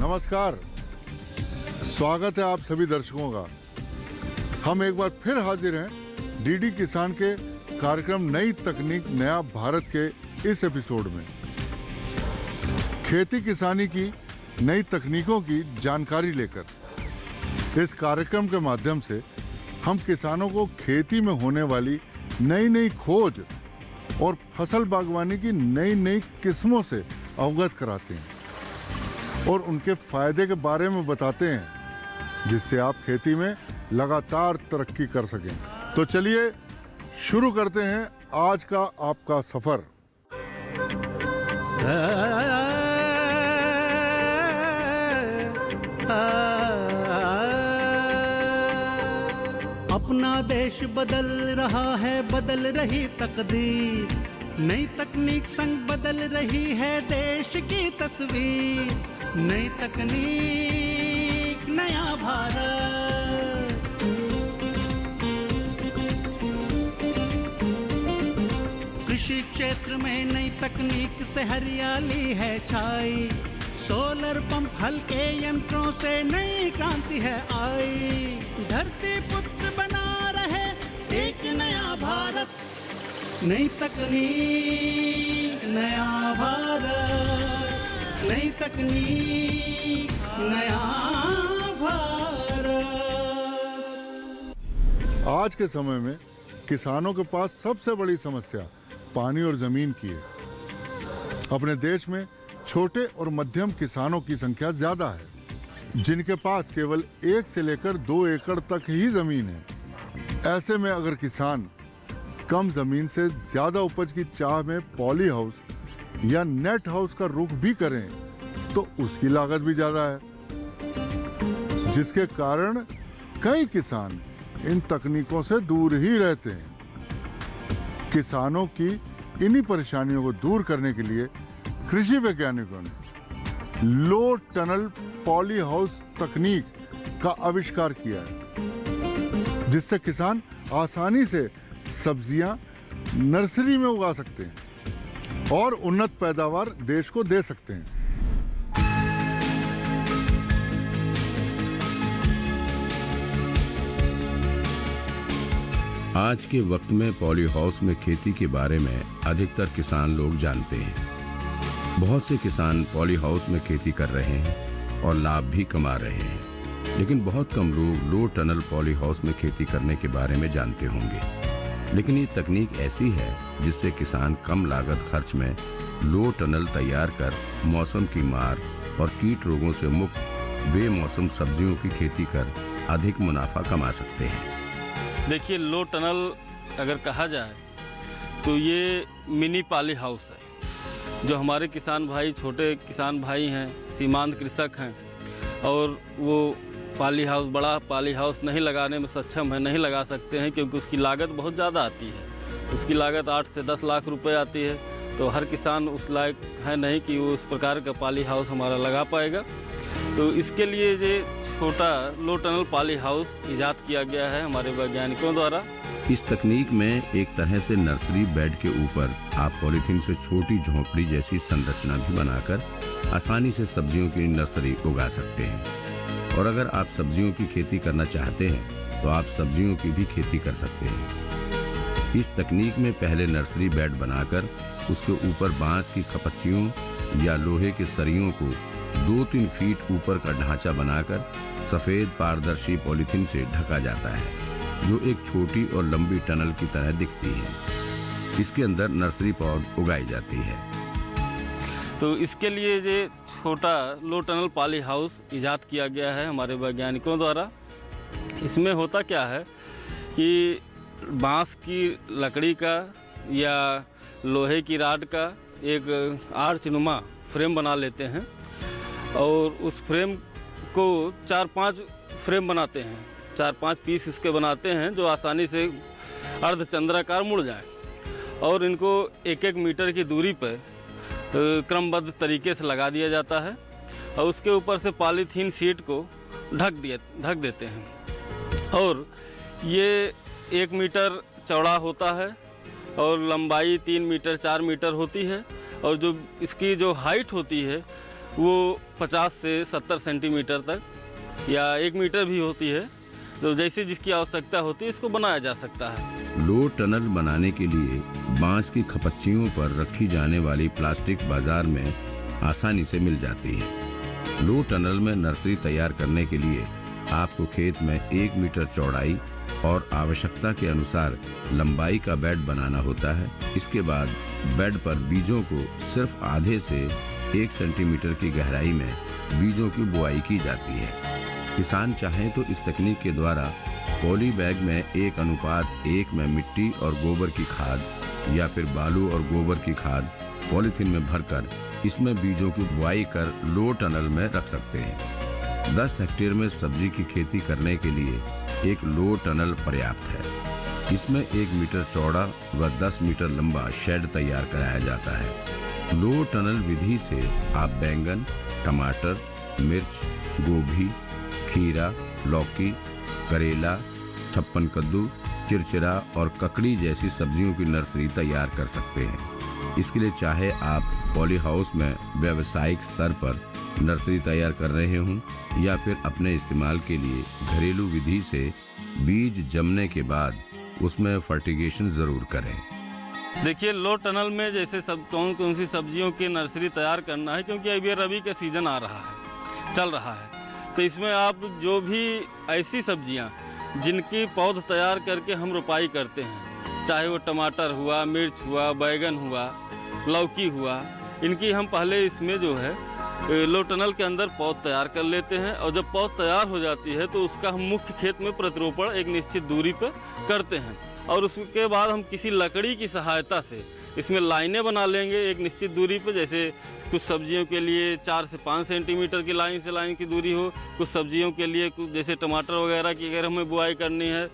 नमस्कार, स्वागत है आप सभी दर्शकों का। हम एक बार फिर हाजिर हैं डीडी किसान के कार्यक्रम नई तकनीक नया भारत के इस एपिसोड में। खेती किसानी की नई तकनीकों की जानकारी लेकर इस कार्यक्रम के माध्यम से हम किसानों को खेती में होने वाली नई नई खोज और फसल बागवानी की नई नई किस्मों से अवगत कराते हैं और उनके फायदे के बारे में बताते हैं, जिससे आप खेती में लगातार तरक्की कर सकें। तो चलिए शुरू करते हैं आज का आपका सफर। अपना देश बदल रहा है, बदल रही तकदीर, नई तकनीक संग बदल रही है देश की तस्वीर। नई तकनीक नया भारत, कृषि क्षेत्र में नई तकनीक से हरियाली है छाई। सोलर पंप हल्के यंत्रों से नई क्रांति है आई। धरती पुत्र बना रहे एक नया भारत, नई तकनीक नया भारत, नई तकनीक नया भारत। आज के समय में किसानों के पास सबसे बड़ी समस्या पानी और जमीन की है। अपने देश में छोटे और मध्यम किसानों की संख्या ज्यादा है, जिनके पास केवल 1 से लेकर 2 एकड़ तक ही जमीन है। ऐसे में अगर किसान कम जमीन से ज्यादा उपज की चाह में पॉली हाउस या नेट हाउस का रुख भी करें तो उसकी लागत भी ज्यादा है, जिसके कारण कई किसान इन तकनीकों से दूर ही रहते हैं। किसानों की इन्हीं परेशानियों को दूर करने के लिए कृषि वैज्ञानिकों ने लो टनल पॉली हाउस तकनीक का आविष्कार किया है, जिससे किसान आसानी से सब्जियां नर्सरी में उगा सकते हैं और उन्नत पैदावार देश को दे सकते हैं। आज के वक्त में पॉली हाउस में खेती के बारे में अधिकतर किसान लोग जानते हैं। बहुत से किसान पॉली हाउस में खेती कर रहे हैं और लाभ भी कमा रहे हैं, लेकिन बहुत कम लोग लो टनल पॉली हाउस में खेती करने के बारे में जानते होंगे। लेकिन ये तकनीक ऐसी है जिससे किसान कम लागत खर्च में लो टनल तैयार कर मौसम की मार और कीट रोगों से मुक्त बेमौसम सब्जियों की खेती कर अधिक मुनाफा कमा सकते हैं। देखिए, लो टनल अगर कहा जाए तो ये मिनी पॉली हाउस है, जो हमारे किसान भाई, छोटे किसान भाई हैं, सीमांत कृषक हैं और वो पॉली हाउस, बड़ा पॉली हाउस नहीं लगाने में सक्षम है, नहीं लगा सकते हैं, क्योंकि उसकी लागत बहुत ज़्यादा आती है। उसकी लागत 8 से 10 लाख रुपए आती है, तो हर किसान उस लायक है नहीं कि वो उस प्रकार का पॉली हाउस हमारा लगा पाएगा। तो इसके लिए ये छोटा लो टनल पॉली हाउस इजाद किया गया है हमारे वैज्ञानिकों द्वारा। इस तकनीक में एक तरह से नर्सरी बेड के ऊपर आप पॉलीथीन से छोटी झोंपड़ी जैसी संरचना भी बनाकर आसानी से सब्जियों की नर्सरी उगा सकते हैं। और अगर आप सब्जियों की खेती करना चाहते हैं तो आप सब्जियों की भी खेती कर सकते हैं। इस तकनीक में पहले नर्सरी बेड बनाकर उसके ऊपर बांस की खपच्चियों या लोहे के सरियों को 2-3 फीट ऊपर का ढांचा बनाकर सफेद पारदर्शी पॉलीथीन से ढका जाता है, जो एक छोटी और लंबी टनल की तरह दिखती है। इसके अंदर नर्सरी पौध उगाई जाती है। तो इसके लिए ये छोटा लो टनल पॉली हाउस इजाद किया गया है हमारे वैज्ञानिकों द्वारा। इसमें होता क्या है कि बांस की लकड़ी का या लोहे की राड का एक आर्चनुमा फ्रेम बना लेते हैं और उस फ्रेम को 4-5 फ्रेम बनाते हैं, 4-5 पीस इसके बनाते हैं, जो आसानी से अर्धचंद्राकार मुड़ जाए और इनको 1-1 मीटर की दूरी पर क्रमबद्ध तरीके से लगा दिया जाता है और उसके ऊपर से पॉलीथीन शीट को ढक देते हैं। और ये 1 मीटर चौड़ा होता है और लंबाई 3 मीटर 4 मीटर होती है और जो इसकी जो हाइट होती है वो 50 से 70 सेंटीमीटर तक या 1 मीटर भी होती है, तो जैसे जिसकी आवश्यकता होती है इसको बनाया जा सकता है। लो टनल बनाने के लिए बांस की खपच्चियों पर रखी जाने वाली प्लास्टिक बाजार में आसानी से मिल जाती है। लो टनल में नर्सरी तैयार करने के लिए आपको खेत में 1 मीटर चौड़ाई और आवश्यकता के अनुसार लंबाई का बेड बनाना होता है। इसके बाद बेड पर बीजों को सिर्फ आधे से 1 सेंटीमीटर की गहराई में बीजों की बुआई की जाती है। किसान चाहें तो इस तकनीक के द्वारा पॉली बैग में 1:1 में मिट्टी और गोबर की खाद या फिर बालू और गोबर की खाद पॉलीथीन में भरकर इसमें बीजों की बुआई कर लो टनल में रख सकते हैं। 10 हेक्टेयर में सब्जी की खेती करने के लिए एक लो टनल पर्याप्त है। इसमें 1 मीटर चौड़ा व 10 मीटर लंबा शेड तैयार कराया जाता है। लो टनल विधि से आप बैंगन, टमाटर, मिर्च, गोभी, खीरा, लौकी, करेला, छप्पन कद्दू, चिरचिरा और ककड़ी जैसी सब्जियों की नर्सरी तैयार कर सकते हैं। इसके लिए चाहे आप पॉली हाउस में व्यावसायिक स्तर पर नर्सरी तैयार कर रहे हों या फिर अपने इस्तेमाल के लिए घरेलू विधि से बीज जमने के बाद उसमें फर्टिगेशन ज़रूर करें। देखिए, लो टनल में जैसे कौन कौन सी सब्जियों की नर्सरी तैयार करना है, क्योंकि अभी रबी का सीज़न आ रहा है, चल रहा है, तो इसमें आप जो भी ऐसी सब्जियां जिनकी पौध तैयार करके हम रोपाई करते हैं, चाहे वो टमाटर हुआ, मिर्च हुआ, बैगन हुआ, लौकी हुआ, इनकी हम पहले इसमें जो है लो टनल के अंदर पौध तैयार कर लेते हैं और जब पौध तैयार हो जाती है तो उसका हम मुख्य खेत में प्रतिरोपण एक निश्चित दूरी पर करते हैं और उसके बाद हम किसी लकड़ी की सहायता से इसमें लाइनें बना लेंगे एक निश्चित दूरी पर। जैसे कुछ सब्जियों के लिए 4 से 5 सेंटीमीटर की लाइन से लाइन की दूरी हो, कुछ सब्जियों के लिए कुछ जैसे टमाटर वगैरह की अगर हमें बुआई करनी है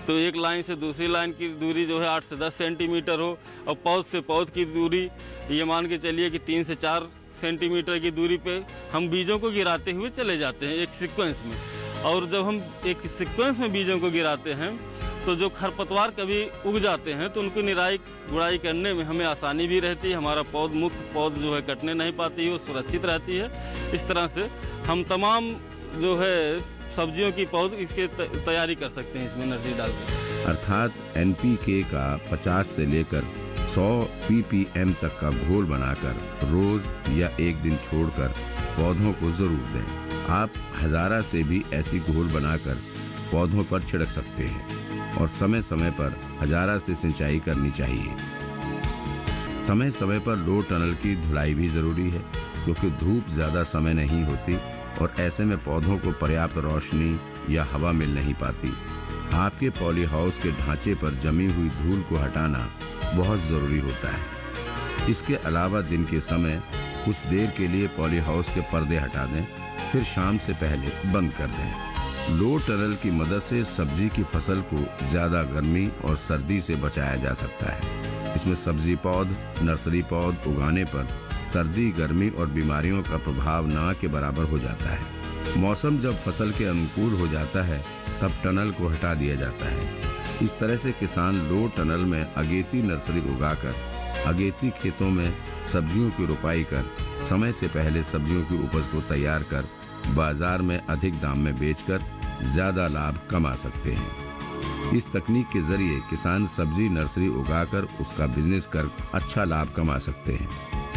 तो एक लाइन से दूसरी लाइन की दूरी जो है 8 से 10 सेंटीमीटर हो और पौध से पौध की दूरी ये मान के चलिए कि 3 से 4 सेंटीमीटर की दूरी पे हम बीजों को गिराते हुए चले जाते हैं एक सीक्वेंस में। और जब हम एक सीक्वेंस में बीजों को गिराते हैं तो जो खरपतवार कभी उग जाते हैं तो उनकी निराई गुड़ाई करने में हमें आसानी भी रहती है, हमारा मुख्य पौध जो है कटने नहीं पाती है, वो सुरक्षित रहती है। इस तरह से हम तमाम जो है सब्जियों की पौध इसके तैयारी कर सकते हैं इसमें नर्सरी डालकर। अर्थात NPK का 50 से लेकर 100 ppm तक का घोल बनाकर रोज या एक दिन छोड़कर पौधों को जरूर दें। आप हजारा से भी ऐसी घोल बनाकर पौधों पर छिड़क सकते हैं और समय समय पर हजारा से सिंचाई करनी चाहिए। समय समय पर लो टनल की धुलाई भी जरूरी है क्योंकि धूप ज्यादा समय नहीं होती और ऐसे में पौधों को पर्याप्त रोशनी या हवा मिल नहीं पाती। आपके पॉली हाउस के ढांचे पर जमी हुई धूल को हटाना बहुत ज़रूरी होता है। इसके अलावा दिन के समय कुछ देर के लिए पॉली हाउस के पर्दे हटा दें, फिर शाम से पहले बंद कर दें। लो टनल की मदद से सब्जी की फसल को ज़्यादा गर्मी और सर्दी से बचाया जा सकता है। इसमें सब्जी पौध, नर्सरी पौध उगाने पर सर्दी, गर्मी और बीमारियों का प्रभाव ना के बराबर हो जाता है। मौसम जब फसल के अनुकूल हो जाता है तब टनल को हटा दिया जाता है। इस तरह से किसान लो टनल में अगेती नर्सरी उगाकर अगेती खेतों में सब्जियों की रोपाई कर समय से पहले सब्जियों की उपज को तैयार कर बाजार में अधिक दाम में बेचकर ज्यादा लाभ कमा सकते हैं। इस तकनीक के जरिए किसान सब्जी नर्सरी उगाकर उसका बिजनेस कर अच्छा लाभ कमा सकते हैं।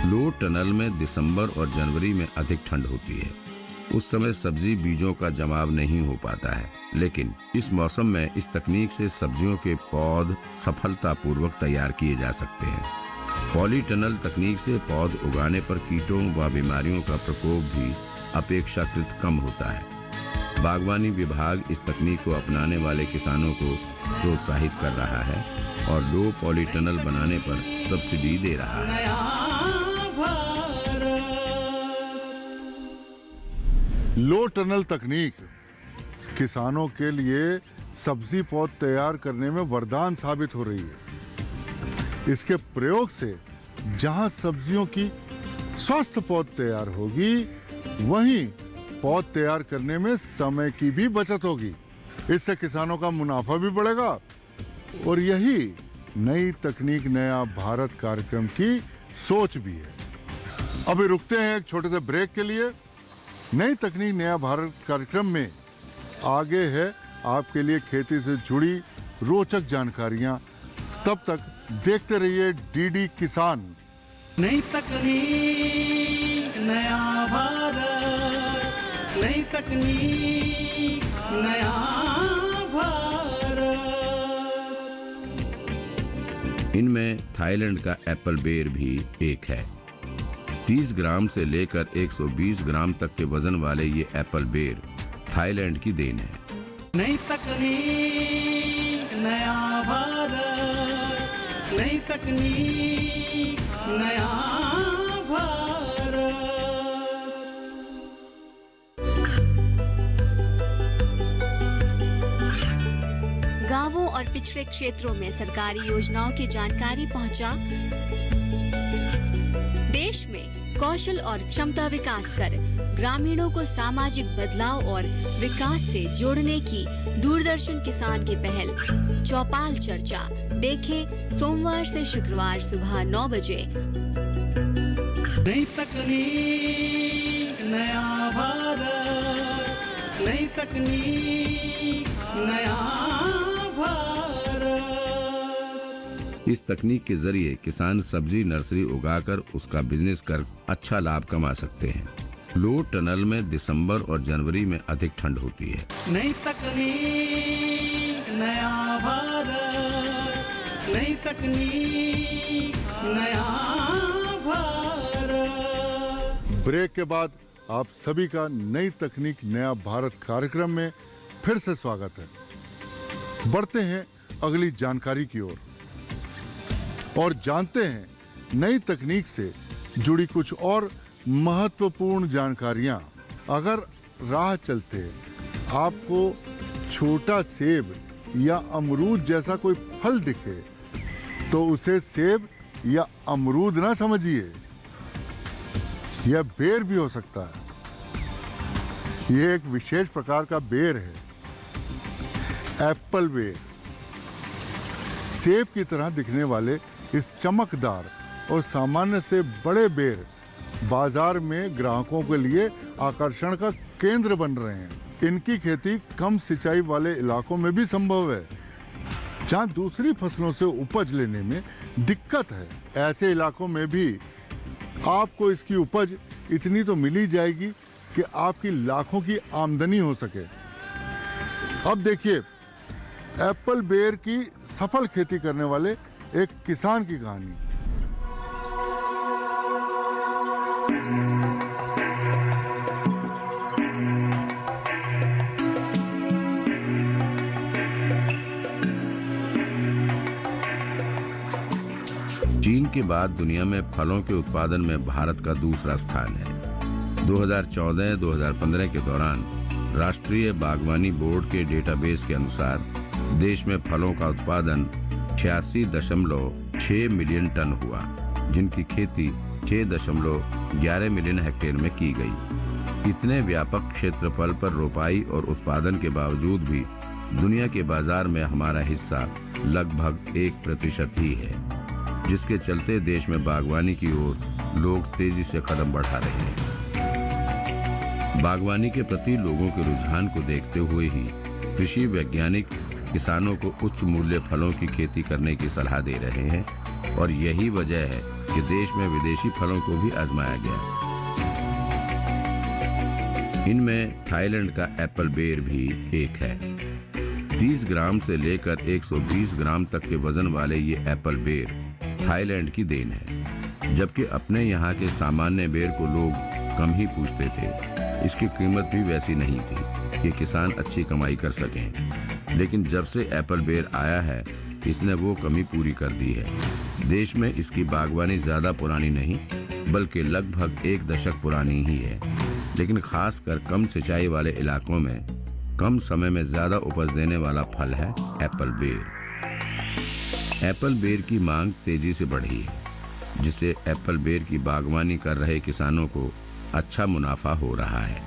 लो टनल में दिसंबर और जनवरी में अधिक ठंड होती है, उस समय सब्जी बीजों का जमाव नहीं हो पाता है, लेकिन इस मौसम में इस तकनीक से सब्जियों के पौध सफलतापूर्वक तैयार किए जा सकते हैं। पॉली टनल तकनीक से पौध उगाने पर कीटों व बीमारियों का प्रकोप भी अपेक्षाकृत कम होता है। बागवानी विभाग इस तकनीक को अपनाने वाले किसानों को प्रोत्साहित कर रहा है और लो पॉली टनल बनाने पर सब्सिडी दे रहा है। लो टनल तकनीक किसानों के लिए सब्जी पौध तैयार करने में वरदान साबित हो रही है। इसके प्रयोग से जहां सब्जियों की स्वस्थ पौध तैयार होगी, वहीं पौध तैयार करने में समय की भी बचत होगी। इससे किसानों का मुनाफा भी बढ़ेगा और यही नई तकनीक नया भारत कार्यक्रम की सोच भी है। अभी रुकते हैं एक छोटे से ब्रेक के लिए। नई तकनीक नया भारत कार्यक्रम में आगे है आपके लिए खेती से जुड़ी रोचक जानकारियां। तब तक देखते रहिए डीडी किसान। नई तकनीक नया भारत, नई तकनीक नया भारत। इनमें थाईलैंड का एप्पल बेर भी एक है। 30 ग्राम से लेकर 120 ग्राम तक के वजन वाले ये एप्पल बेर थाईलैंड की देन है। नई तकनीक नया भारत, नई तकनीक नया भारत। गांवों और पिछड़े क्षेत्रों में सरकारी योजनाओं की जानकारी पहुंचा। देश में कौशल और क्षमता विकास कर ग्रामीणों को सामाजिक बदलाव और विकास से जोड़ने की दूरदर्शन किसान की पहल चौपाल चर्चा देखें सोमवार से शुक्रवार सुबह 9 बजे। नई तकनीक नया भारत, नई तकनीक नया भारत। इस तकनीक के जरिए किसान सब्जी नर्सरी उगाकर उसका बिजनेस कर अच्छा लाभ कमा सकते हैं। लो टनल में दिसंबर और जनवरी में अधिक ठंड होती है। नई तकनीक नया भारत, नई तकनीक नया भारत। ब्रेक के बाद आप सभी का नई तकनीक नया भारत कार्यक्रम में फिर से स्वागत है। बढ़ते हैं अगली जानकारी की ओर और जानते हैं नई तकनीक से जुड़ी कुछ और महत्वपूर्ण जानकारियां। अगर राह चलते आपको छोटा सेब या अमरूद जैसा कोई फल दिखे तो उसे सेब या अमरूद ना समझिए, यह बेर भी हो सकता है। यह एक विशेष प्रकार का बेर है, एप्पल बेर। सेब की तरह दिखने वाले इस चमकदार और सामान्य से बड़े बेर बाजार में ग्राहकों के लिए आकर्षण का केंद्र बन रहे हैं। इनकी खेती कम सिंचाई वाले इलाकों में भी संभव है, जहां दूसरी फसलों से उपज लेने में दिक्कत है। ऐसे इलाकों में भी आपको इसकी उपज इतनी तो मिल ही जाएगी कि आपकी लाखों की आमदनी हो सके। अब देखिए एप्पल बेर की सफल खेती करने वाले एक किसान की कहानी। चीन के बाद दुनिया में फलों के उत्पादन में भारत का दूसरा स्थान है। 2014-2015 के दौरान राष्ट्रीय बागवानी बोर्ड के डेटाबेस के अनुसार देश में फलों का उत्पादन 86.6 मिलियन टन हुआ, जिनकी खेती 6.11 मिलियन हेक्टेयर में की गई। इतने व्यापक क्षेत्रफल पर रोपाई और उत्पादन के बावजूद भी दुनिया के बाजार में हमारा हिस्सा लगभग 1% ही है, जिसके चलते देश में बागवानी की ओर लोग तेजी से कदम बढ़ा रहे हैं। बागवानी के प्रति लोगों के रुझान को देखते हुए ही कृषि वैज्ञानिक किसानों को उच्च मूल्य फलों की खेती करने की सलाह दे रहे हैं और यही वजह है कि देश में विदेशी फलों को भी आजमाया गया। इनमें थाईलैंड का एप्पल बेर भी एक है। 30 ग्राम से लेकर 120 ग्राम तक के वजन वाले ये एप्पल बेर थाईलैंड की देन है, जबकि अपने यहाँ के सामान्य बेर को लोग कम ही पूछते थे। इसकी कीमत भी वैसी नहीं थी कि किसान अच्छी कमाई कर सकें, लेकिन जब से एप्पल बेर आया है इसने वो कमी पूरी कर दी है। देश में इसकी बागवानी ज़्यादा पुरानी नहीं बल्कि लगभग 1 दशक पुरानी ही है, लेकिन खासकर कम सिंचाई वाले इलाकों में कम समय में ज़्यादा उपज देने वाला फल है एप्पल बेर। एप्पल बेर की मांग तेजी से बढ़ी है, जिससे एप्पल बेर की बागवानी कर रहे किसानों को अच्छा मुनाफा हो रहा है।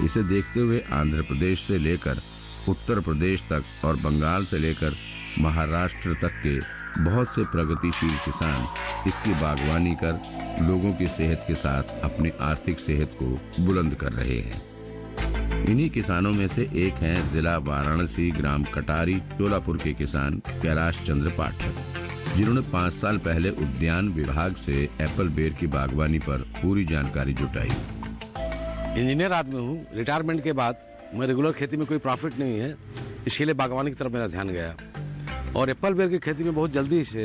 इसे देखते हुए आंध्र प्रदेश से लेकर उत्तर प्रदेश तक और बंगाल से लेकर महाराष्ट्र तक के बहुत से प्रगतिशील किसान इसकी बागवानी कर लोगों की सेहत के साथ अपनी आर्थिक सेहत को बुलंद कर रहे हैं। इन्हीं किसानों में से एक हैं जिला वाराणसी ग्राम कटारी चोलापुर के किसान कैलाश चंद्र पाठक, जिन्होंने 5 साल पहले उद्यान विभाग से एप्पल बेर की बागवानी पर पूरी जानकारी जुटाई। इंजीनियर आदमी हूँ। रिटायरमेंट के बाद मैं रेगुलर खेती में कोई प्रॉफिट नहीं है, इसके लिए बागवानी की तरफ मेरा ध्यान गया और एप्पल बेर की खेती में बहुत जल्दी से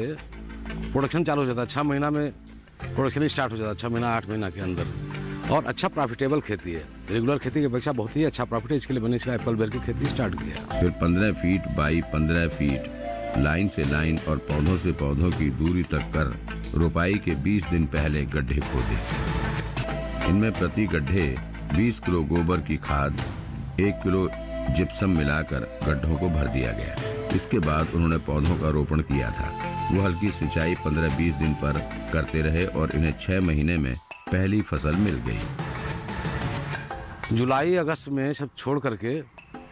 प्रोडक्शन चालू हो जाता है। 6 महीना में प्रोडक्शन स्टार्ट हो जाता है, 6 महीना 8 महीना के अंदर, और अच्छा प्रॉफिटेबल खेती है। रेगुलर खेती की अपेक्षा बहुत ही अच्छा प्रॉफिट है, इसके लिए मैंने इसका एप्पल बेर की खेती स्टार्ट किया। फिर 15 फीट बाई 15 फीट लाइन से लाइन और पौधों से पौधों की दूरी तक कर रोपाई के 20 दिन पहले गड्ढे खोदे। इनमें प्रति गड्ढे 20 किलो गोबर की खाद, 1 किलो जिप्सम मिलाकर गड्ढों को भर दिया गया। इसके बाद उन्होंने पौधों का रोपण किया था। वो हल्की सिंचाई 15-20 दिन पर करते रहे और इन्हें 6 महीने में पहली फसल मिल गई। जुलाई अगस्त में सब छोड़ करके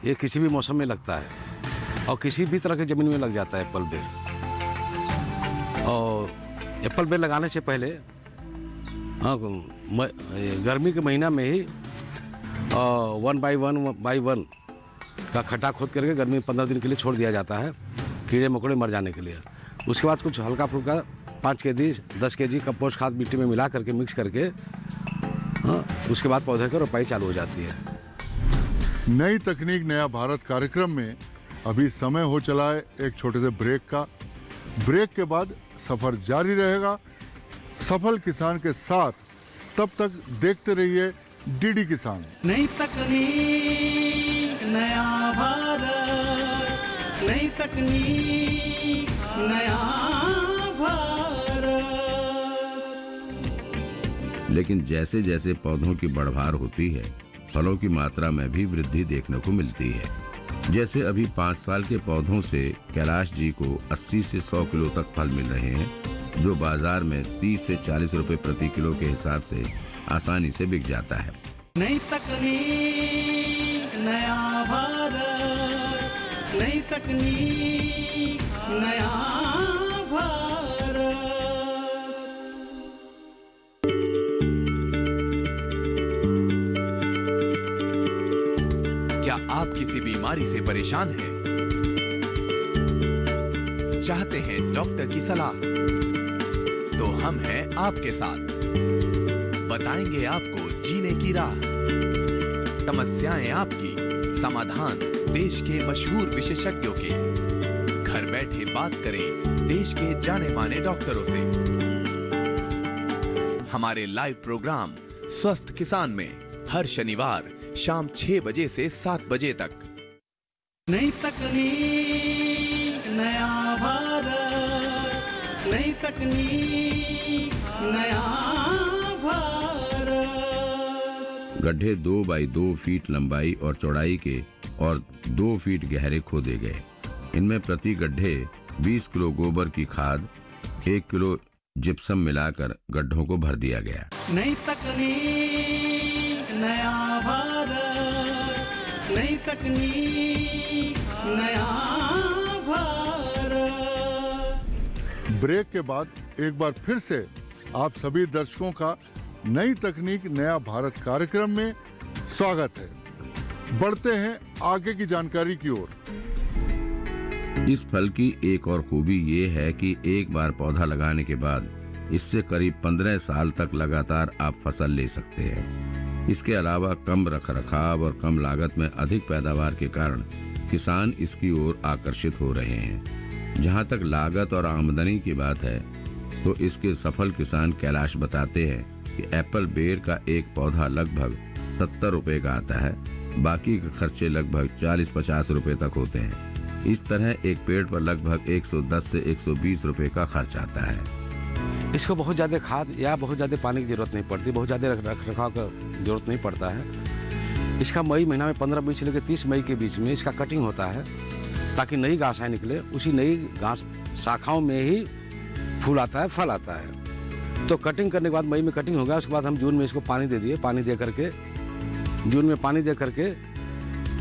ये किसी भी मौसम में लगता है और किसी भी तरह की ज़मीन में लग जाता है एप्पल बेर। और एप्पल बेर लगाने से पहले गर्मी के महीना में ही 1 बाई 1 का खड्डा खोद करके गर्मी में 15 दिन के लिए छोड़ दिया जाता है, कीड़े मकोड़े मर जाने के लिए। उसके बाद कुछ हल्का फुल्का 5 केजी 10 केजी कंपोस्ट खाद मिट्टी में मिला करके मिक्स करके उसके बाद पौधे की रोपाई चालू हो जाती है। नई तकनीक नया भारत कार्यक्रम में अभी समय हो चला है एक छोटे से ब्रेक का। ब्रेक के बाद सफर जारी रहेगा सफल किसान के साथ। तब तक देखते रहिए डीडी किसान। नई तकनीक नया भारत, नई तकनीक नया भारत। लेकिन जैसे जैसे पौधों की बढ़वार होती है, फलों की मात्रा में भी वृद्धि देखने को मिलती है। जैसे अभी 5 साल के पौधों से कैलाश जी को 80 से 100 किलो तक फल मिल रहे हैं, जो बाजार में 30 से 40 रुपए प्रति किलो के हिसाब से आसानी से बिक जाता है। नई तकनीक नया भारत, नई तकनीक नया भारत। क्या आप किसी बीमारी से परेशान हैं? चाहते हैं डॉक्टर की सलाह? तो हम हैं आपके साथ, बताएंगे आपको जीने की राह। समस्याएं आपकी, समाधान देश के मशहूर विशेषज्ञों के। घर बैठे बात करें देश के जाने माने डॉक्टरों से। हमारे लाइव प्रोग्राम स्वस्थ किसान में हर शनिवार शाम 6 बजे से 7 बजे तक। नई तकनीक नया भारत, नई तकनीक नया भारत। गड्ढे 2 बाई 2 फीट लंबाई और चौड़ाई के और 2 फीट गहरे खोदे गए। इनमें प्रति गड्ढे 20 किलो गोबर की खाद, 1 किलो जिप्सम मिलाकर गड्ढों को भर दिया गया। नई तकनीक नया भारत, नई तकनीक नया भारत। ब्रेक के बाद एक बार फिर से आप सभी दर्शकों का नई तकनीक नया भारत कार्यक्रम में स्वागत है। बढ़ते हैं आगे की जानकारी की ओर। इस फल की एक और खूबी ये है कि एक बार पौधा लगाने के बाद इससे करीब 15 साल तक लगातार आप फसल ले सकते हैं। इसके अलावा कम रखरखाव और कम लागत में अधिक पैदावार के कारण किसान इसकी ओर आकर्षित हो रहे हैं। जहां तक लागत और आमदनी की बात है तो इसके सफल किसान कैलाश बताते हैं कि एप्पल बेर का एक पौधा लगभग 70 रुपए का आता है, बाकी के खर्चे लगभग 40-50 रुपए तक होते हैं। इस तरह एक पेड़ पर लगभग 110 से 120 रुपए का खर्च आता है। इसको बहुत ज़्यादा खाद या बहुत ज़्यादा पानी की जरूरत नहीं पड़ती, बहुत ज़्यादा रखरखाव का जरूरत नहीं पड़ता है। इसका मई महीना में 15 से लेकर 30 मई के बीच में इसका कटिंग होता है ताकि नई घासें निकले। उसी नई घास शाखाओं में ही फूल आता है, फल आता है। तो कटिंग करने के बाद मई में कटिंग हो गया, उसके बाद हम जून में इसको पानी दे दिए। जून में पानी दे करके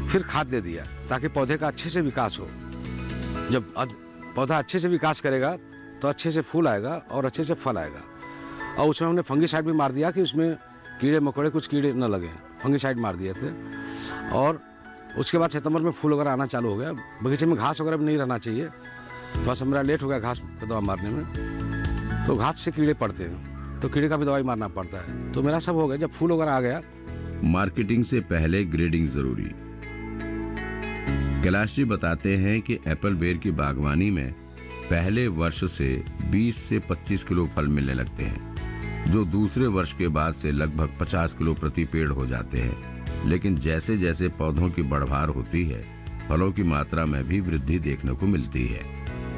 फिर खाद दे दिया ताकि पौधे का अच्छे से विकास हो। जब पौधा अच्छे से विकास करेगा तो अच्छे से फूल आएगा और अच्छे से फल आएगा। और उसमें हमने फंगीसाइड भी मार दिया कि उसमें कीड़े मकोड़े कुछ कीड़े न लगे, फंगीसाइड मार दिए थे। और उसके बाद सितंबर में फूल वगैरह आना चालू हो गया। बगीचे में घास वगैरह भी नहीं रहना चाहिए, थोड़ा सा मेरा लेट हो गया घास की दवा मारने में, तो घास से कीड़े पड़ते हैं तो कीड़े का भी दवाई मारना पड़ता है। तो मेरा सब हो गया। जब फूल वगैरह आ गया, मार्केटिंग से पहले ग्रेडिंग जरूरी। कैलाश जी बताते हैं कि एप्पल बेर की बागवानी में पहले वर्ष से 20 से 25 किलो फल मिलने लगते हैं, जो दूसरे वर्ष के बाद से लगभग 50 किलो प्रति पेड़ हो जाते हैं। लेकिन जैसे जैसे पौधों की बढ़वार होती है, फलों की मात्रा में भी वृद्धि देखने को मिलती है।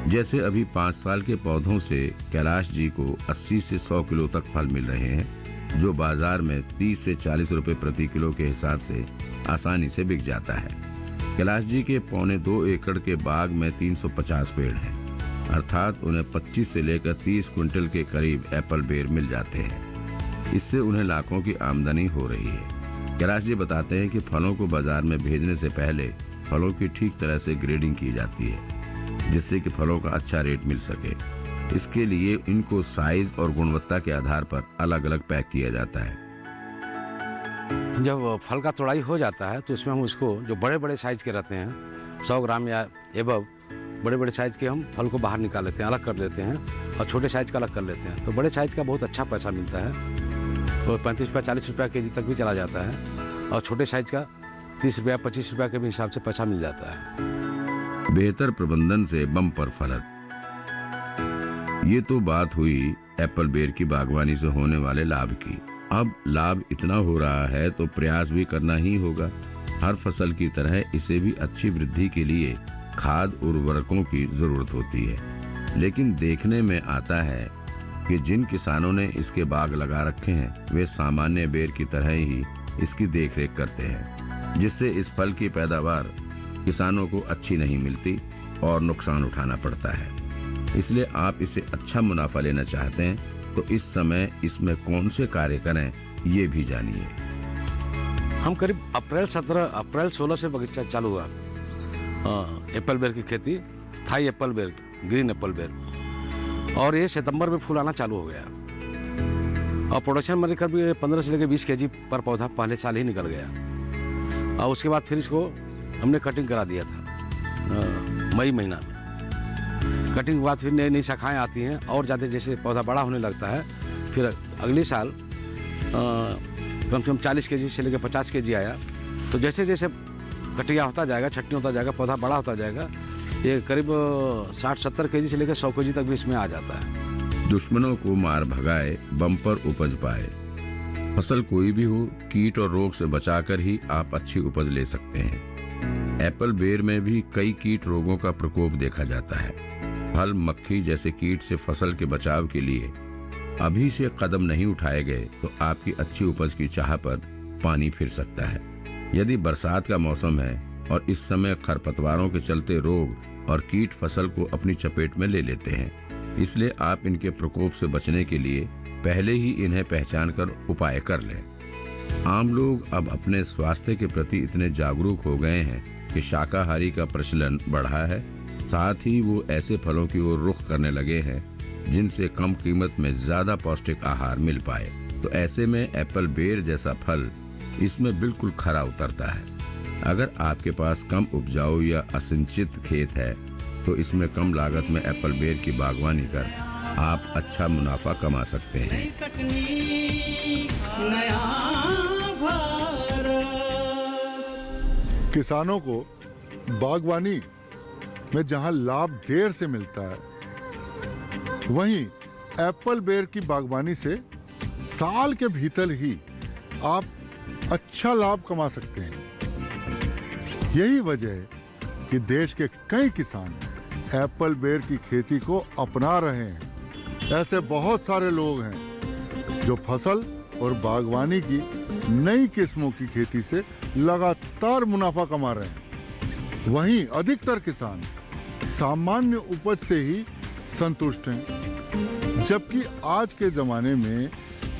जैसे अभी 5 साल के पौधों से कैलाश जी को 80 से 100 किलो तक फल मिल रहे हैं, जो बाजार में 30 से 40 रुपए प्रति किलो के हिसाब से आसानी से बिक जाता है। कैलाश जी के 1.25 एकड़ के बाग में 350 पेड़ हैं, अर्थात उन्हें 25 से लेकर 30 क्विंटल के करीब एप्पल बेर मिल जाते हैं। इससे उन्हें लाखों की आमदनी हो रही है। कैलाश जी बताते हैं कि फलों को बाजार में भेजने से पहले फलों की ठीक तरह से ग्रेडिंग की जाती है, जिससे कि फलों का अच्छा रेट मिल सके। इसके लिए इनको साइज और गुणवत्ता के आधार पर अलग अलग पैक किया जाता है। जब फल का तोड़ाई हो जाता है तो उसमें हम उसको, जो बड़े बड़े साइज के रहते हैं 100 ग्राम या एबव, बड़े बड़े साइज के हम फल को बाहर निकाल लेते हैं, अलग कर लेते हैं, और छोटे साइज का अलग कर लेते हैं। तो बड़े साइज का बहुत अच्छा पैसा मिलता है, तो 35 रुपया 40 रुपया केजी तक भी चला जाता है, और छोटे साइज का 30 रुपया 25 रुपया के भी हिसाब से पैसा मिल जाता है। बेहतर प्रबंधन से बम्पर फलत। ये तो बात हुई एप्पल बेर की बागवानी से होने वाले लाभ की। अब लाभ इतना हो रहा है तो प्रयास भी करना ही होगा। हर फसल की तरह इसे भी अच्छी वृद्धि के लिए खाद उर्वरकों की जरूरत होती है। लेकिन देखने में आता है कि जिन किसानों ने इसके बाग लगा रखे हैं, वे सामान्य बेर की तरह ही इसकी देखरेख करते हैं, जिससे इस फल की पैदावार किसानों को अच्छी नहीं मिलती और नुकसान उठाना पड़ता है। इसलिए आप इसे अच्छा मुनाफा लेना चाहते हैं तो इस समय इसमें कौन से कार्य करें, ये भी जानिए। हम करीब अप्रैल 16 से बगीचा चालू हुआ एप्पल बेर की खेती, थाई एप्पल बेर, ग्रीन एप्पल बेर, और ये सितंबर में फूल आना चालू हो गया। और प्रोडक्शन में करीब 15 से लेकर 20 केजी पर पौधा पहले साल ही निकल गया। और उसके बाद फिर इसको हमने कटिंग करा दिया था मई महीना में। कटिंग के बाद फिर नई नई शाखाएँ आती हैं, और ज़्यादा जैसे पौधा बड़ा होने लगता है, फिर अगले साल कम से कम 40 केजी से लेकर 50 केजी आया। तो जैसे जैसे कटिया होता जाएगा, छटनी होता जाएगा, पौधा बड़ा होता जाएगा, ये करीब 60-70 केजी से लेकर 100 केजी तक भी इसमें आ जाता है। दुश्मनों को मार भगाए, बम्पर उपज पाए। फसल कोई भी हो, कीट और रोग से बचाकर ही आप अच्छी उपज ले सकते हैं। एप्पल बेर में भी कई कीट रोगों का प्रकोप देखा जाता है। फल मक्खी जैसे कीट से फसल के बचाव के लिए अभी से कदम नहीं उठाए गए तो आपकी अच्छी उपज की चाह पर पानी फिर सकता है। यदि बरसात का मौसम है और इस समय खरपतवारों के चलते रोग और कीट फसल को अपनी चपेट में ले लेते हैं, इसलिए आप इनके प्रकोप से बचने के लिए पहले ही इन्हें पहचान कर उपाय कर लें। आम लोग अब अपने स्वास्थ्य के प्रति इतने जागरूक हो गए हैं कि शाकाहारी का प्रचलन बढ़ा है। साथ ही वो ऐसे फलों की ओर रुख करने लगे हैं जिनसे कम कीमत में ज्यादा पौष्टिक आहार मिल पाए। तो ऐसे में एप्पल बेर जैसा फल इसमें बिल्कुल खरा उतरता है। अगर आपके पास कम उपजाऊ या असिंचित खेत है तो इसमें कम लागत में एप्पल बेर की बागवानी कर आप अच्छा मुनाफा कमा सकते हैं। नई तकनीक, नया भारत। किसानों को बागवानी में जहां लाभ देर से मिलता है, वहीं एप्पल बेर की बागवानी से साल के भीतर ही आप अच्छा लाभ कमा सकते हैं। यही वजह है कि देश के कई किसान एप्पल बेर की खेती को अपना रहे हैं। ऐसे बहुत सारे लोग हैं जो फसल और बागवानी की नई किस्मों की खेती से लगातार मुनाफा कमा रहे हैं। वहीं अधिकतर किसान सामान्य उपज से ही संतुष्ट हैं, जबकि आज के जमाने में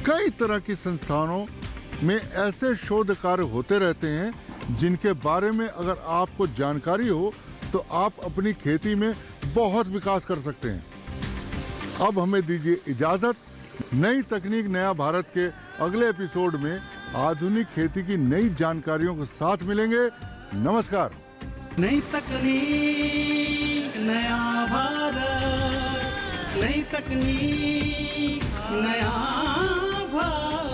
कई तरह की संस्थानों में ऐसे शोध कार्य होते रहते हैं जिनके बारे में अगर आपको जानकारी हो तो आप अपनी खेती में बहुत विकास कर सकते हैं। अब हमें दीजिए इजाजत। नई तकनीक नया भारत के अगले एपिसोड में आधुनिक खेती की नई जानकारियों के साथ मिलेंगे। नमस्कार। नई तकनीक नया भारत, नई तकनीक नया भारत।